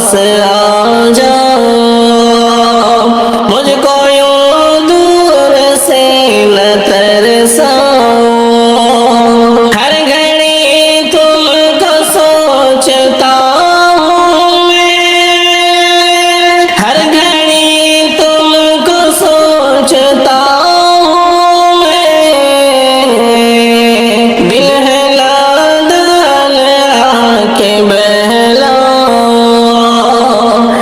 پاس آ جاؤ، مجھ کو یوں دور سے نہ ترساؤ، ہر گھڑی تم کو سوچتا ہوں میں، ہر گھڑی تم کو سوچتا ہوں میں، دل ہے لادل آ کے بہلاؤ،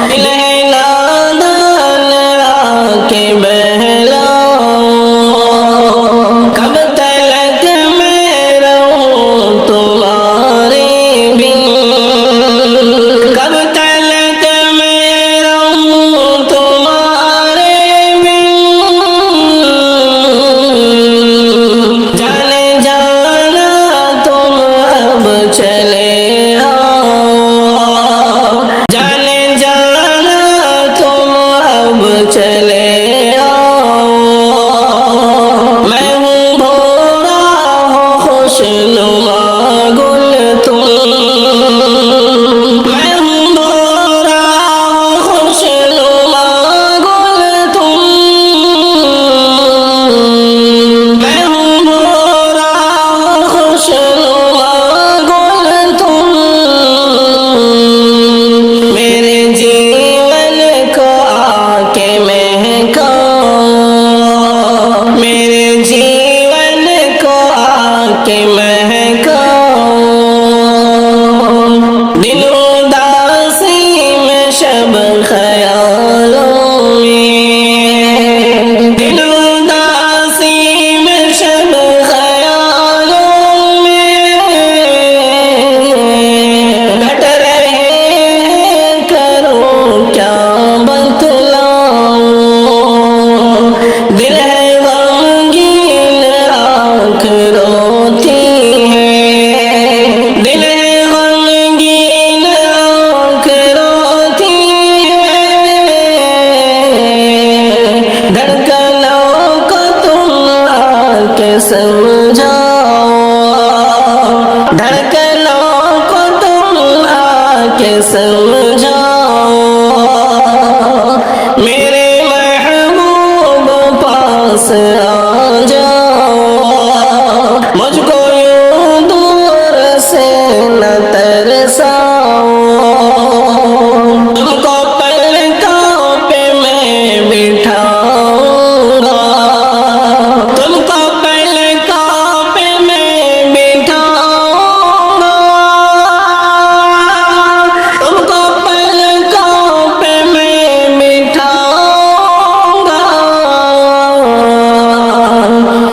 دل ہے لادل آ کے بہلاؤ، کب تلک میں رہوں تمہارے بن، کب تلک میں رہوں تمہارے بن، جانے جانا تم اب چلے آؤ، جانے جانا تم اب چلے آؤ، میں ہوں بھورا ہوں خوش نما گل تم، میں ہوں بھورا ہوں خوش نما گل تم، میں ہوں بھورا ہوں خوش نما گل تم، میرے جیون کو آ کے مہکاؤ، میرے جیون کو آ کے مہکاؤ، دل اداسی میں شب خیالوں میں، دل اداسی میں شب خیالوں میں، گھٹ رہے ہیں کروں کیا بتلاؤں، دل ہے غمگین آنکھ روتی ہے، دل ہے غمگین آنکھ روتی ہے، دھڑکنوں کو تم آ کے سمجھاؤ، دھڑکنوں کو تم آ کے سمجھاؤ، میرے محبوب پاس آ جاؤ، مجھ کو یوں دور سے نہ ترساؤ، تم کو پلکوں پہ میں بٹھاؤں گا، تم کو پلکوں پہ میں بٹھاؤں گا، تم کو پلکوں پہ میں بٹھاؤں گا،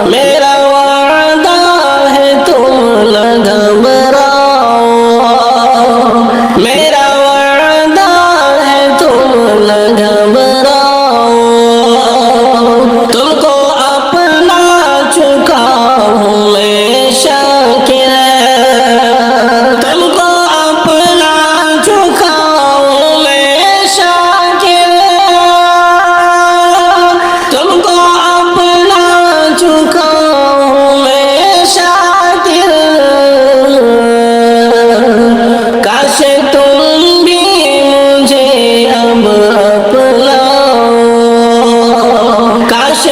میرا وعدہ ہے تم نہ گھبراؤ، میرا وعدہ ہے تم نہ گھبراؤ، تم کو اپنا چکاؤں میں شاکر، تم کو اپنا چکاؤں میں شاکر، تم کو اپنا چکاؤں میں شاکر، کاش تم بھی مجھے اب اپناؤ، کاش